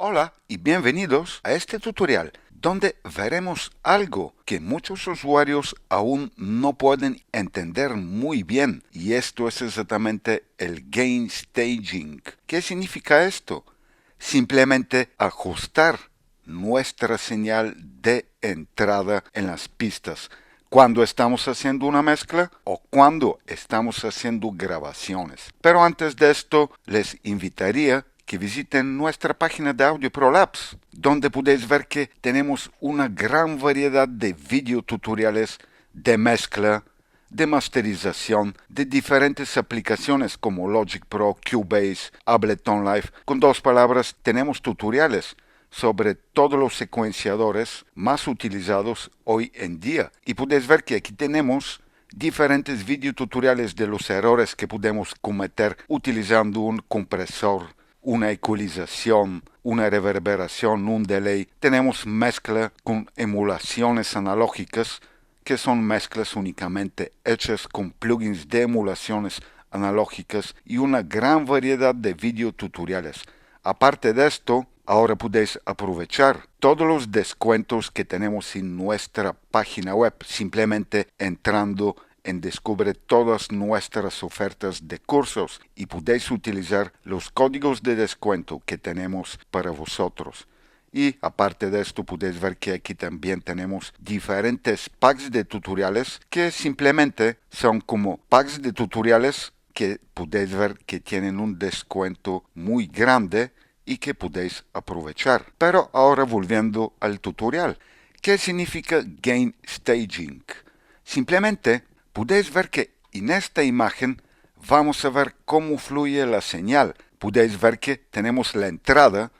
Hola y bienvenidos a este tutorial donde veremos algo que muchos usuarios aún no pueden entender muy bien, y esto es exactamente el gain staging. ¿Qué significa esto? Simplemente ajustar nuestra señal de entrada en las pistas cuando estamos haciendo una mezcla o cuando estamos haciendo grabaciones. Pero antes de esto, les invitaría que visiten nuestra página de Audio Pro Labs, donde podéis ver que tenemos una gran variedad de videotutoriales de mezcla, de masterización, de diferentes aplicaciones como Logic Pro, Cubase, Ableton Live. Con dos palabras, tenemos tutoriales sobre todos los secuenciadores más utilizados hoy en día. Y podéis ver que aquí tenemos diferentes videotutoriales de los errores que podemos cometer utilizando un compresor, una ecualización, una reverberación, un delay. Tenemos mezcla con emulaciones analógicas, que son mezclas únicamente hechas con plugins de emulaciones analógicas, y una gran variedad de videotutoriales. Aparte de esto, ahora podéis aprovechar todos los descuentos que tenemos en nuestra página web, simplemente entrando en Descubre todas nuestras ofertas de cursos, y podéis utilizar los códigos de descuento que tenemos para vosotros. Y aparte de esto, podéis ver que aquí también tenemos diferentes packs de tutoriales que simplemente son como packs de tutoriales que podéis ver que tienen un descuento muy grande y que podéis aprovechar. Pero ahora volviendo al tutorial, ¿qué significa gain staging? Simplemente podéis ver que en esta imagen vamos a ver cómo fluye la señal. Podéis ver que tenemos la entrada,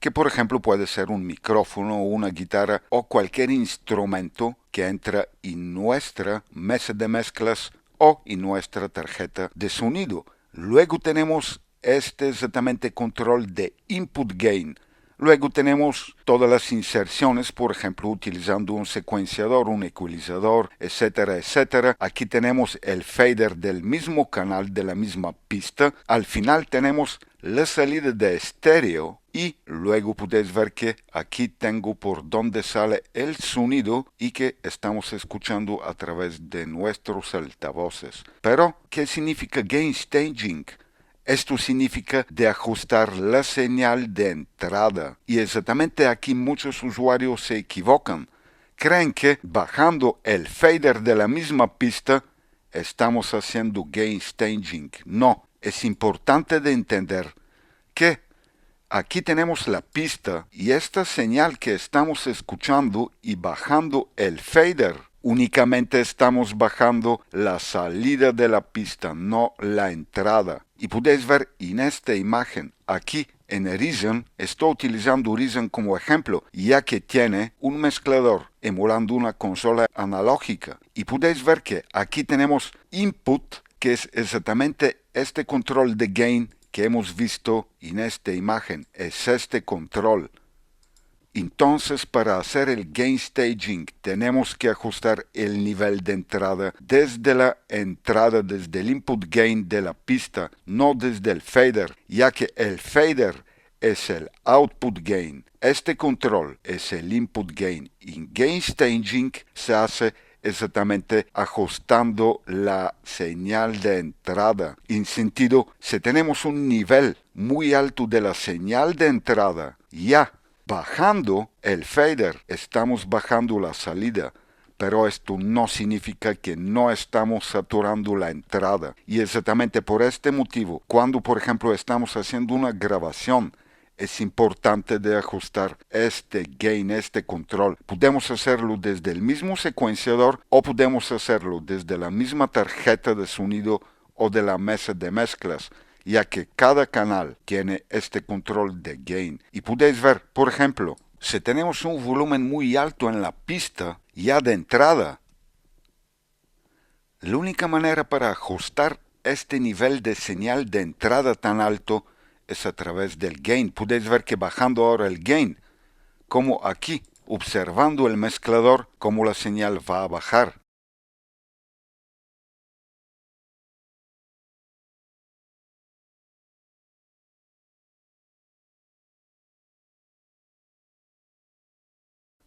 que por ejemplo puede ser un micrófono, una guitarra o cualquier instrumento que entra en nuestra mesa de mezclas o en nuestra tarjeta de sonido. Luego tenemos este exactamente control de input gain. Luego tenemos todas las inserciones, por ejemplo, utilizando un secuenciador, un ecualizador, etcétera, etcétera. Aquí tenemos el fader del mismo canal, de la misma pista. Al final tenemos la salida de estéreo, y luego podéis ver que aquí tengo por donde sale el sonido y que estamos escuchando a través de nuestros altavoces. Pero, ¿qué significa gain staging? Esto significa de ajustar la señal de entrada. Y exactamente aquí muchos usuarios se equivocan. Creen que bajando el fader de la misma pista estamos haciendo gain staging. No, es importante de entender que aquí tenemos la pista y esta señal que estamos escuchando, y bajando el fader únicamente estamos bajando la salida de la pista, no la entrada. Y podéis ver en esta imagen aquí en Reason, estoy utilizando Reason como ejemplo, ya que tiene un mezclador emulando una consola analógica. Y podéis ver que aquí tenemos input, que es exactamente este control de gain que hemos visto en esta imagen. Es este control. Entonces, para hacer el gain staging tenemos que ajustar el nivel de entrada desde el input gain de la pista, no desde el fader, ya que el fader es el output gain. Este control es el input gain. En gain staging se hace exactamente ajustando la señal de entrada. En sentido, si tenemos un nivel muy alto de la señal de entrada, ya bajando el fader, estamos bajando la salida, pero esto no significa que no estamos saturando la entrada. Y exactamente por este motivo, cuando por ejemplo estamos haciendo una grabación, es importante de ajustar este gain, este control. Podemos hacerlo desde el mismo secuenciador o podemos hacerlo desde la misma tarjeta de sonido o de la mesa de mezclas, ya que cada canal tiene este control de gain. Y podéis ver, por ejemplo, si tenemos un volumen muy alto en la pista ya de entrada, la única manera para ajustar este nivel de señal de entrada tan alto es a través del gain. Podéis ver que bajando ahora el gain, como aquí, observando el mezclador, cómo la señal va a bajar.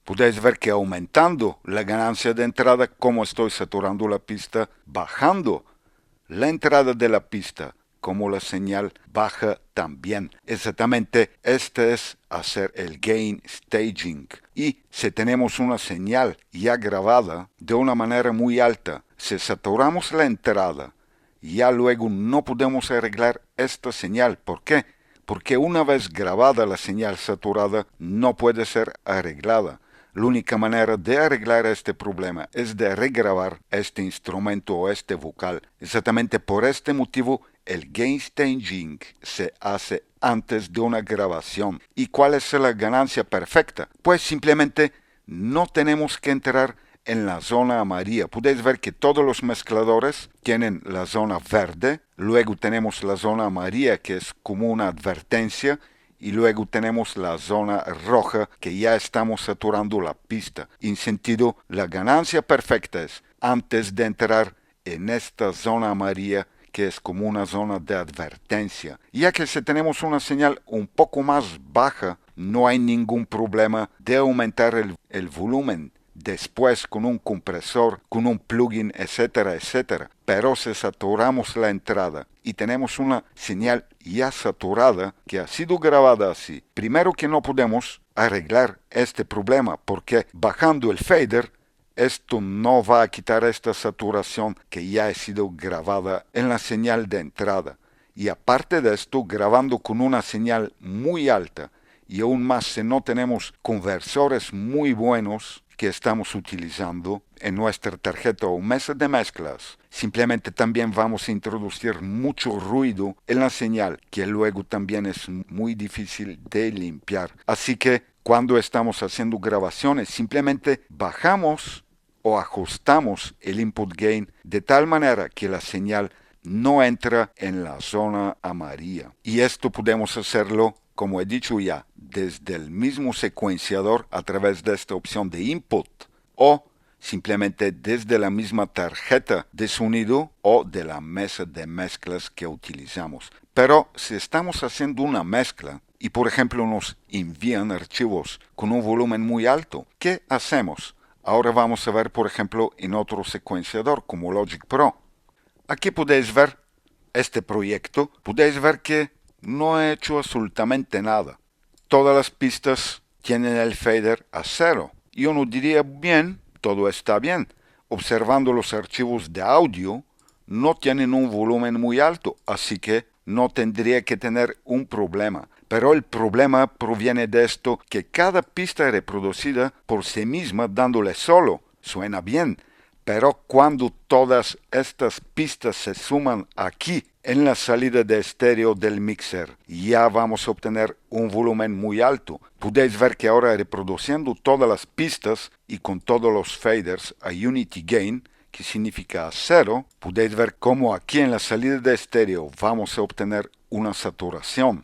Podéis ver que aumentando la ganancia de entrada, como estoy saturando la pista, bajando la entrada de la pista, como la señal baja también. Exactamente, este es hacer el gain staging. Y si tenemos una señal ya grabada de una manera muy alta, si saturamos la entrada, ya luego no podemos arreglar esta señal. ¿Por qué? Porque una vez grabada la señal saturada no puede ser arreglada. La única manera de arreglar este problema es de regrabar este instrumento o este vocal. Exactamente por este motivo el gain staging se hace antes de una grabación. ¿Y cuál es la ganancia perfecta? Pues simplemente no tenemos que entrar en la zona amarilla. Podéis ver que todos los mezcladores tienen la zona verde, luego tenemos la zona amarilla que es como una advertencia y luego tenemos la zona roja que ya estamos saturando la pista. En sentido, la ganancia perfecta es antes de entrar en esta zona amarilla que es como una zona de advertencia. Ya que si tenemos una señal un poco más baja, no hay ningún problema de aumentar el volumen después con un compresor, con un plugin, etcétera, etcétera. Pero si saturamos la entrada y tenemos una señal ya saturada que ha sido grabada así, primero que no podemos arreglar este problema porque bajando el fader, esto no va a quitar esta saturación que ya ha sido grabada en la señal de entrada. Y aparte de esto, grabando con una señal muy alta y aún más si no tenemos conversores muy buenos que estamos utilizando en nuestra tarjeta o mesa de mezclas, simplemente también vamos a introducir mucho ruido en la señal que luego también es muy difícil de limpiar. Así que cuando estamos haciendo grabaciones simplemente bajamos o ajustamos el input gain de tal manera que la señal no entra en la zona amarilla. Y esto podemos hacerlo, como he dicho ya, desde el mismo secuenciador a través de esta opción de input o simplemente desde la misma tarjeta de sonido o de la mesa de mezclas que utilizamos. Pero si estamos haciendo una mezcla y por ejemplo nos envían archivos con un volumen muy alto, ¿qué hacemos? Ahora vamos a ver por ejemplo en otro secuenciador como Logic Pro. Aquí podéis ver este proyecto, podéis ver que no he hecho absolutamente nada. Todas las pistas tienen el fader a 0. Y uno diría, bien, todo está bien. Observando los archivos de audio, no tienen un volumen muy alto, así que no tendría que tener un problema. Pero el problema proviene de esto que cada pista reproducida por sí misma dándole solo suena bien. Pero cuando todas estas pistas se suman aquí en la salida de estéreo del mixer, ya vamos a obtener un volumen muy alto. Podéis ver que ahora reproduciendo todas las pistas y con todos los faders a Unity Gain, que significa 0, podéis ver cómo aquí en la salida de estéreo vamos a obtener una saturación.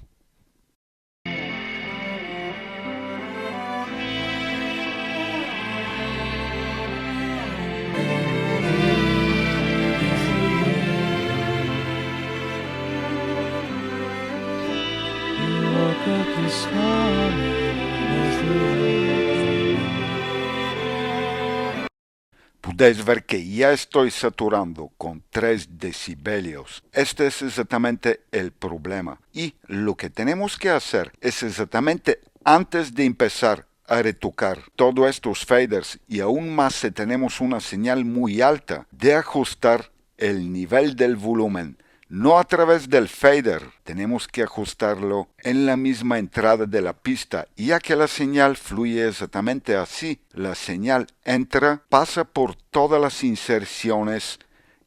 Podéis ver que ya estoy saturando con 3 decibelios. Este es exactamente el problema. Y lo que tenemos que hacer es exactamente antes de empezar a retocar todos estos faders y aún más si tenemos una señal muy alta, de ajustar el nivel del volumen. No a través del fader, tenemos que ajustarlo en la misma entrada de la pista, ya que la señal fluye exactamente así. La señal entra, pasa por todas las inserciones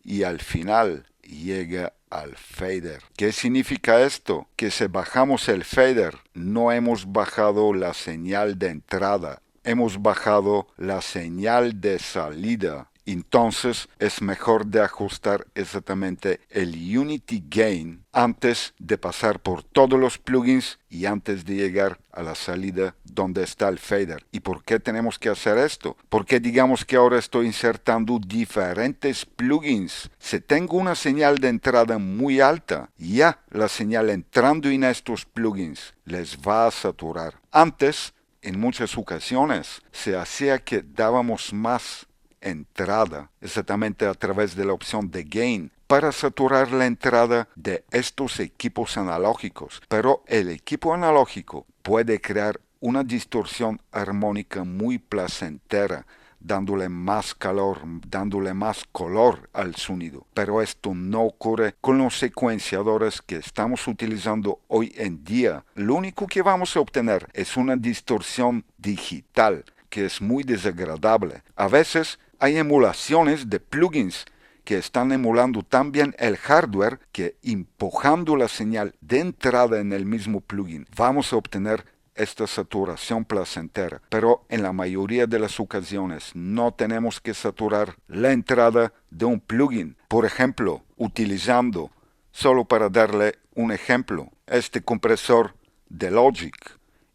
y al final llega al fader. ¿Qué significa esto? Que si bajamos el fader, no hemos bajado la señal de entrada, hemos bajado la señal de salida. Entonces es mejor de ajustar exactamente el Unity Gain antes de pasar por todos los plugins y antes de llegar a la salida donde está el fader. ¿Y por qué tenemos que hacer esto? Porque digamos que ahora estoy insertando diferentes plugins. Si tengo una señal de entrada muy alta, ya la señal entrando en estos plugins les va a saturar. Antes, en muchas ocasiones se hacía que dábamos más entrada, exactamente a través de la opción de gain, para saturar la entrada de estos equipos analógicos. Pero el equipo analógico puede crear una distorsión armónica muy placentera, dándole más calor, dándole más color al sonido. Pero esto no ocurre con los secuenciadores que estamos utilizando hoy en día. Lo único que vamos a obtener es una distorsión digital que es muy desagradable. A veces hay emulaciones de plugins que están emulando también el hardware que, empujando la señal de entrada en el mismo plugin, vamos a obtener esta saturación placentera. Pero en la mayoría de las ocasiones no tenemos que saturar la entrada de un plugin. Por ejemplo, utilizando, solo para darle un ejemplo, este compresor de Logic.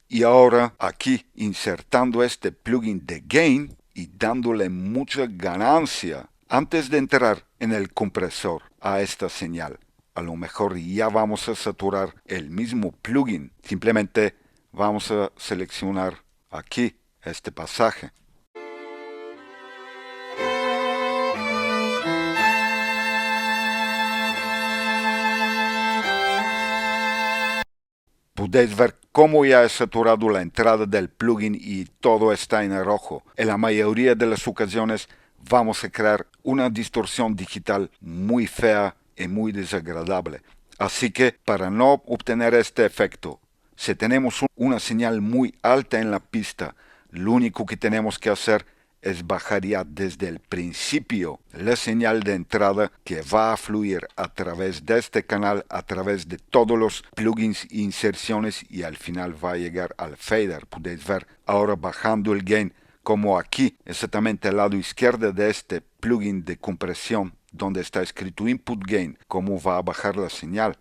Y ahora aquí insertando este plugin de gain y dándole mucha ganancia antes de entrar en el compresor a esta señal. A lo mejor ya vamos a saturar el mismo plugin. Simplemente vamos a seleccionar aquí este pasaje. Podéis ver cómo ya he saturado la entrada del plugin y todo está en rojo. En la mayoría de las ocasiones vamos a crear una distorsión digital muy fea y muy desagradable. Así que para no obtener este efecto, si tenemos una señal muy alta en la pista, lo único que tenemos que hacer es bajar ya desde el principio la señal de entrada que va a fluir a través de este canal, a través de todos los plugins e inserciones y al final va a llegar al fader. Podéis ver ahora bajando el gain como aquí, exactamente al lado izquierdo de este plugin de compresión donde está escrito input gain, cómo va a bajar la señal.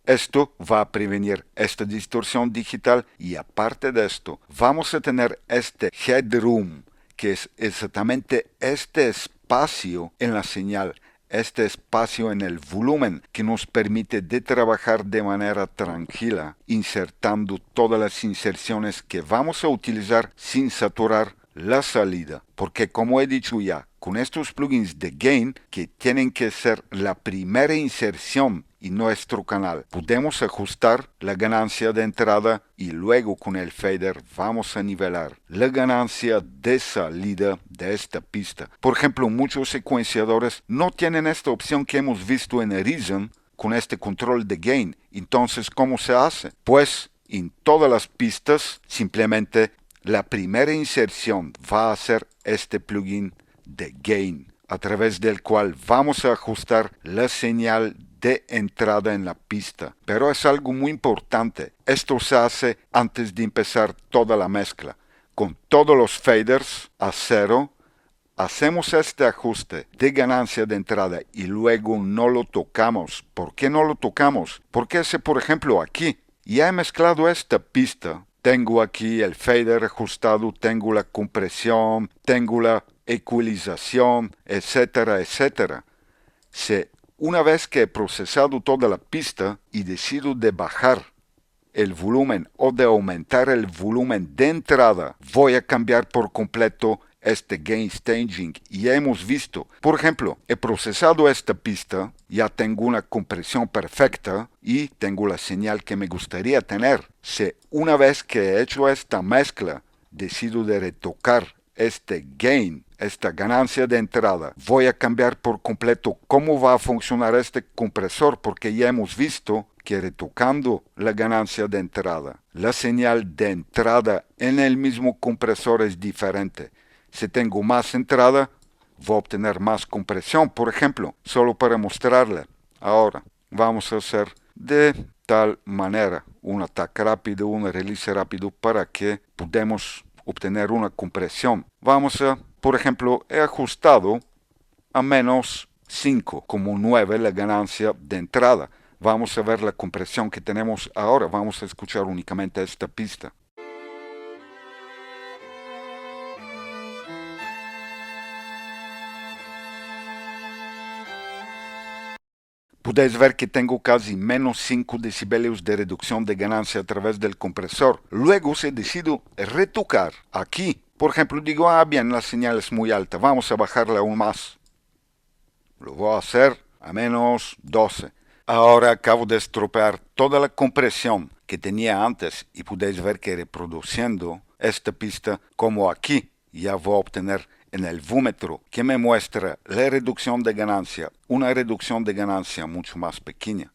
Esto va a prevenir esta distorsión digital y aparte de esto, vamos a tener este headroom, que es exactamente este espacio en la señal, este espacio en el volumen que nos permite de trabajar de manera tranquila, insertando todas las inserciones que vamos a utilizar sin saturar la salida, porque como he dicho ya, con estos plugins de gain que tienen que ser la primera inserción en nuestro canal, podemos ajustar la ganancia de entrada y luego con el fader vamos a nivelar la ganancia de salida de esta pista. Por ejemplo, muchos secuenciadores no tienen esta opción que hemos visto en Reason con este control de gain. Entonces, ¿cómo se hace? Pues en todas las pistas simplemente la primera inserción va a ser este plugin de gain, a través del cual vamos a ajustar la señal de entrada en la pista. Pero es algo muy importante. Esto se hace antes de empezar toda la mezcla. Con todos los faders a cero, hacemos este ajuste de ganancia de entrada y luego no lo tocamos. ¿Por qué no lo tocamos? Porque si, por ejemplo, aquí ya he mezclado esta pista, tengo aquí el fader ajustado, tengo la compresión, tengo la ecualización, etcétera, etcétera. Si una vez que he procesado toda la pista y decido de bajar el volumen o de aumentar el volumen de entrada, voy a cambiar por completo este gain staging. Y ya hemos visto, por ejemplo, he procesado esta pista, ya tengo una compresión perfecta y tengo la señal que me gustaría tener. Si una vez que he hecho esta mezcla, decido de retocar este gain, esta ganancia de entrada, voy a cambiar por completo cómo va a funcionar este compresor, porque ya hemos visto que retocando la ganancia de entrada, la señal de entrada en el mismo compresor es diferente. Si tengo más entrada, voy a obtener más compresión, por ejemplo, solo para mostrarle. Ahora, vamos a hacer de tal manera un ataque rápido, un release rápido para que podamos obtener una compresión. Vamos a, por ejemplo, he ajustado a menos 5, como 9 la ganancia de entrada. Vamos a ver la compresión que tenemos ahora. Vamos a escuchar únicamente esta pista. Podéis ver que tengo casi menos 5 decibelios de reducción de ganancia a través del compresor. Luego si decido retocar aquí, por ejemplo, digo, bien, la señal es muy alta, vamos a bajarla aún más. Lo voy a hacer a menos 12. Ahora acabo de estropear toda la compresión que tenía antes y podéis ver que reproduciendo esta pista como aquí ya voy a obtener en el vómetro que me muestra la reducción de ganancia, una reducción de ganancia mucho más pequeña.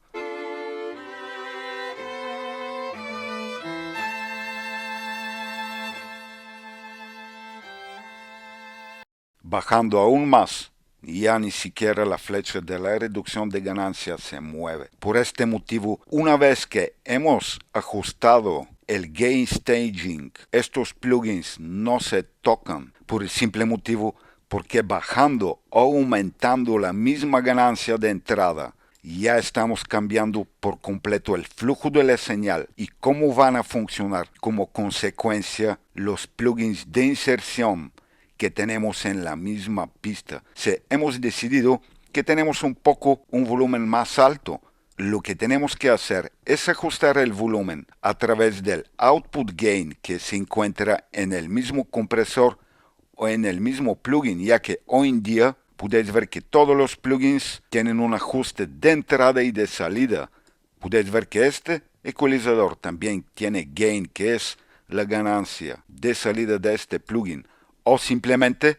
Bajando aún más, ya ni siquiera la flecha de la reducción de ganancia se mueve. Por este motivo, una vez que hemos ajustado el gain staging, estos plugins no se tocan por el simple motivo porque bajando o aumentando la misma ganancia de entrada, ya estamos cambiando por completo el flujo de la señal y cómo van a funcionar como consecuencia los plugins de inserción que tenemos en la misma pista. Si hemos decidido que tenemos un volumen más alto, lo que tenemos que hacer es ajustar el volumen a través del output gain que se encuentra en el mismo compresor o en el mismo plugin, ya que hoy en día podéis ver que todos los plugins tienen un ajuste de entrada y de salida. Podéis ver que este ecualizador también tiene gain, que es la ganancia de salida de este plugin. O simplemente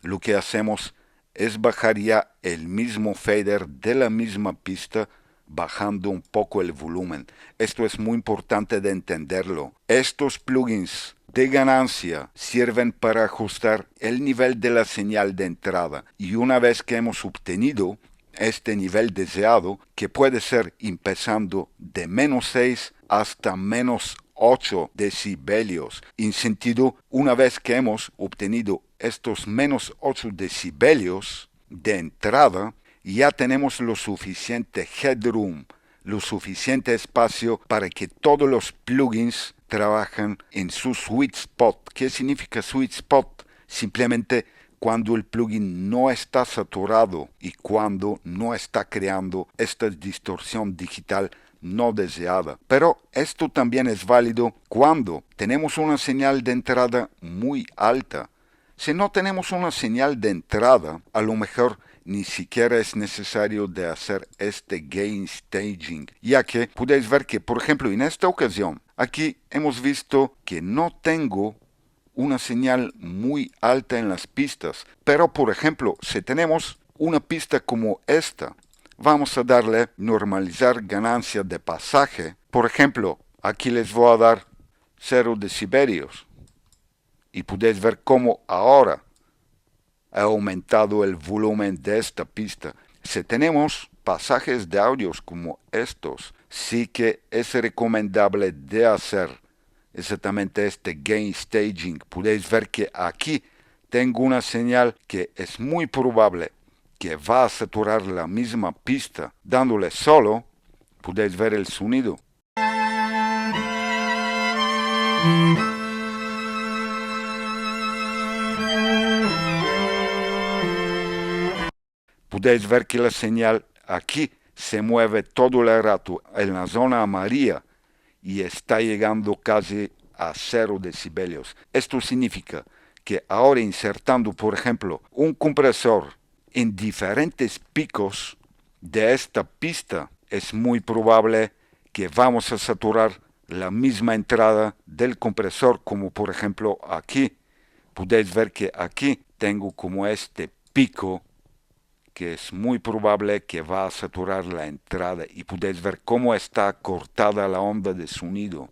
lo que hacemos es bajar ya el mismo fader de la misma pista, bajando un poco el volumen. Esto es muy importante de entenderlo. Estos plugins de ganancia sirven para ajustar el nivel de la señal de entrada. Y una vez que hemos obtenido este nivel deseado, que puede ser empezando de menos 6 hasta menos 8 decibelios. En sentido, una vez que hemos obtenido estos menos 8 decibelios de entrada, ya tenemos lo suficiente headroom, lo suficiente espacio para que todos los plugins trabajen en su sweet spot. ¿Qué significa sweet spot? Simplemente cuando el plugin no está saturado y cuando no está creando esta distorsión digital no deseada. Pero esto también es válido cuando tenemos una señal de entrada muy alta. Si no tenemos una señal de entrada, a lo mejor ni siquiera es necesario de hacer este gain staging, ya que podéis ver que, por ejemplo, en esta ocasión, aquí hemos visto que no tengo una señal muy alta en las pistas, pero por ejemplo, si tenemos una pista como esta, vamos a darle normalizar ganancia de pasaje. Por ejemplo, aquí les voy a dar 0 decibelios y podéis ver cómo ahora ha aumentado el volumen de esta pista. Si tenemos pasajes de audios como estos, sí que es recomendable de hacer exactamente este gain staging. Podéis ver que aquí tengo una señal que es muy probable que va a saturar la misma pista. Dándole solo, podéis ver el sonido. Podéis ver que la señal aquí se mueve todo el rato en la zona amarilla y está llegando casi a 0 decibelios. Esto significa que ahora insertando, por ejemplo, un compresor en diferentes picos de esta pista, es muy probable que vamos a saturar la misma entrada del compresor, como por ejemplo aquí. Podéis ver que aquí tengo como este pico que es muy probable que va a saturar la entrada y podéis ver cómo está cortada la onda de sonido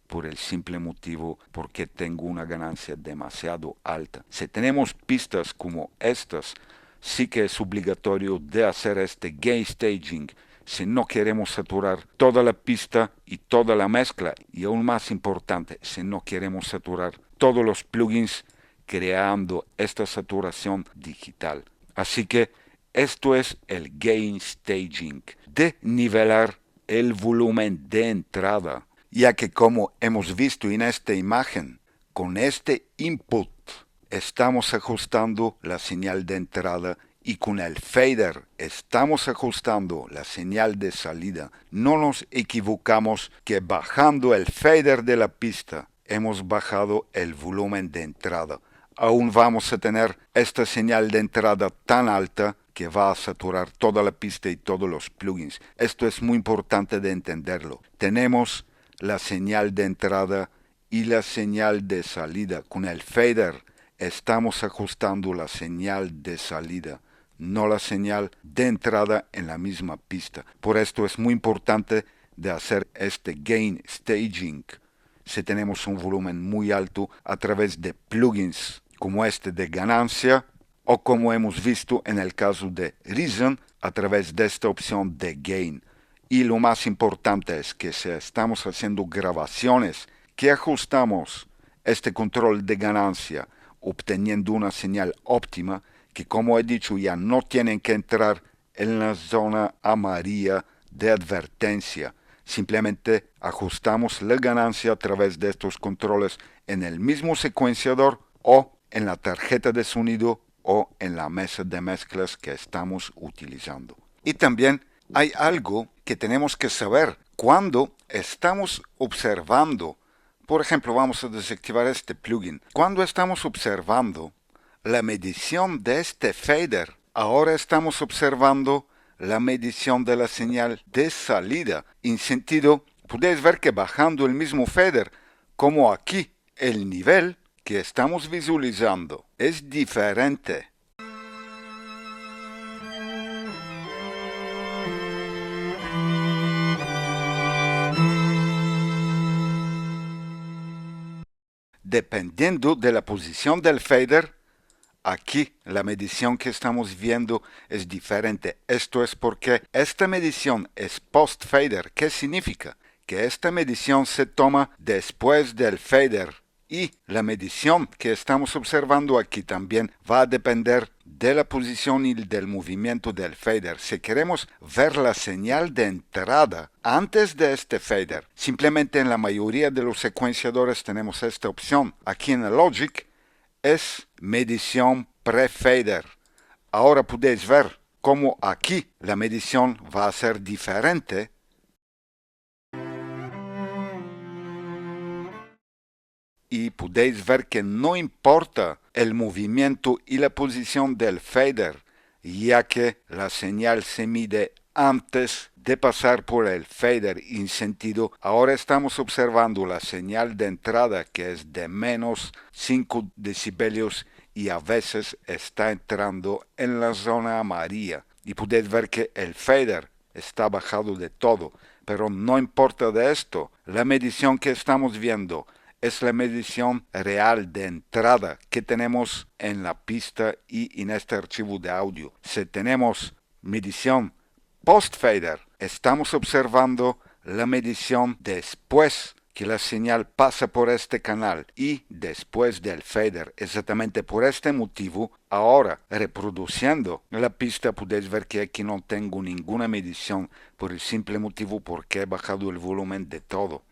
por el simple motivo porque tengo una ganancia demasiado alta. Si tenemos pistas como estas, sí que es obligatorio de hacer este gain staging si no queremos saturar toda la pista y toda la mezcla, y aún más importante, si no queremos saturar todos los plugins creando esta saturación digital. Así que esto es el gain staging, de nivelar el volumen de entrada, ya que como hemos visto en esta imagen, con este input estamos ajustando la señal de entrada y con el fader estamos ajustando la señal de salida, no nos equivocamos que bajando el fader de la pista hemos bajado el volumen de entrada. Aún vamos a tener esta señal de entrada tan alta que va a saturar toda la pista y todos los plugins. Esto es muy importante de entenderlo. Tenemos la señal de entrada y la señal de salida. Con el fader estamos ajustando la señal de salida, no la señal de entrada en la misma pista. Por esto es muy importante de hacer este gain staging si tenemos un volumen muy alto a través de plugins como este de ganancia o como hemos visto en el caso de Reason a través de esta opción de gain. Y lo más importante es que si estamos haciendo grabaciones que ajustamos este control de ganancia obteniendo una señal óptima que, como he dicho, ya no tienen que entrar en la zona amarilla de advertencia. Simplemente ajustamos la ganancia a través de estos controles en el mismo secuenciador o en la tarjeta de sonido o en la mesa de mezclas que estamos utilizando. Y también hay algo que tenemos que saber cuando estamos observando. Por ejemplo, vamos a desactivar este plugin. Cuando estamos observando la medición de este fader, ahora estamos observando la medición de la señal de salida. En sentido, podéis ver que bajando el mismo fader, como aquí, el nivel que estamos visualizando es diferente. Dependiendo de la posición del fader, aquí la medición que estamos viendo es diferente. Esto es porque esta medición es post-fader. ¿Qué significa? Que esta medición se toma después del fader. Y la medición que estamos observando aquí también va a depender de la posición y del movimiento del fader. Si queremos ver la señal de entrada antes de este fader, simplemente en la mayoría de los secuenciadores tenemos esta opción. Aquí en el Logic es medición pre-fader. Ahora podéis ver cómo aquí la medición va a ser diferente. Y podéis ver que no importa el movimiento y la posición del fader, ya que la señal se mide antes de pasar por el fader. En sentido, ahora estamos observando la señal de entrada que es de menos 5 decibelios y a veces está entrando en la zona amarilla. Y podéis ver que el fader está bajado de todo, pero no importa de esto. La medición que estamos viendo es la medición real de entrada que tenemos en la pista y en este archivo de audio. Si tenemos medición post-fader, estamos observando la medición después que la señal pasa por este canal y después del fader. Exactamente por este motivo, ahora reproduciendo la pista podéis ver que aquí no tengo ninguna medición por el simple motivo porque he bajado el volumen de todo.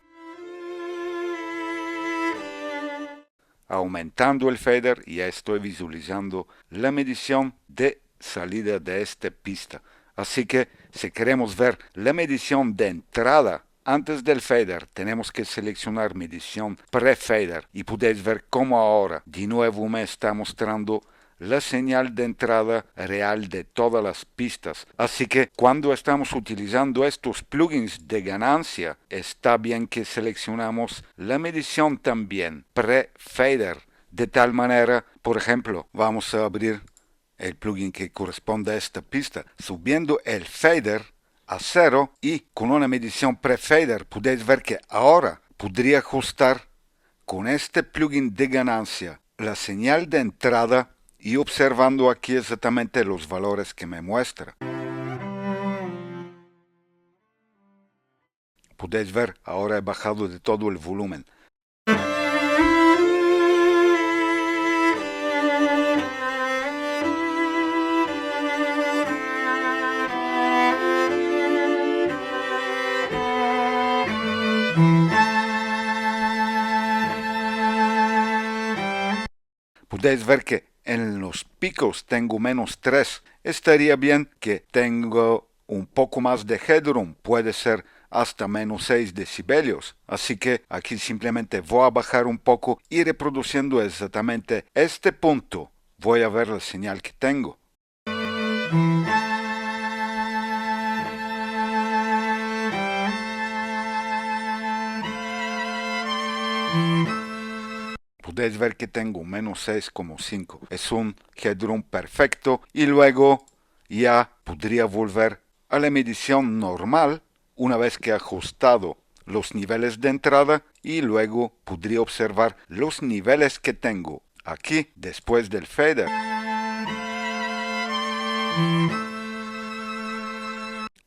Aumentando el fader ya estoy visualizando la medición de salida de esta pista. Así que si queremos ver la medición de entrada antes del fader, tenemos que seleccionar medición pre-fader y podéis ver cómo ahora de nuevo me está mostrando la señal de entrada real de todas las pistas. Así que cuando estamos utilizando estos plugins de ganancia, está bien que seleccionamos la medición también pre-fader. De tal manera, por ejemplo, vamos a abrir el plugin que corresponde a esta pista, subiendo el fader a 0 y con una medición pre-fader podéis ver que ahora podría ajustar con este plugin de ganancia la señal de entrada y observando aquí exactamente los valores que me muestra. Podéis ver, ahora he bajado de todo el volumen. Podéis ver que En los picos tengo -3. Estaría bien que tengo un poco más de headroom, puede ser hasta -6 decibelios. Así que aquí simplemente voy a bajar un poco y reproduciendo exactamente este punto, voy a ver la señal que tengo. Podéis ver que tengo -6,5. Es un headroom perfecto y luego ya podría volver a la medición normal una vez que he ajustado los niveles de entrada y luego podría observar los niveles que tengo aquí después del fader.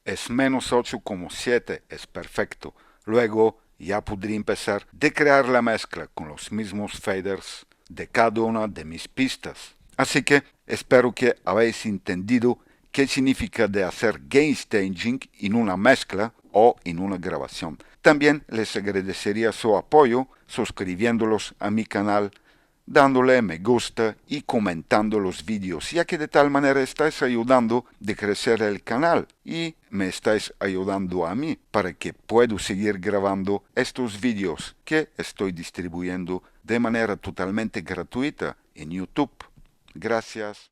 Es -8,7, es perfecto. Luego ya podría empezar a crear la mezcla con los mismos faders de cada una de mis pistas. Así que espero que habéis entendido qué significa de hacer gain staging en una mezcla o en una grabación. También les agradecería su apoyo suscribiéndolos a mi canal, dándole me gusta y comentando los vídeos, ya que de tal manera estáis ayudando de crecer el canal y me estáis ayudando a mí para que pueda seguir grabando estos vídeos que estoy distribuyendo de manera totalmente gratuita en YouTube. Gracias.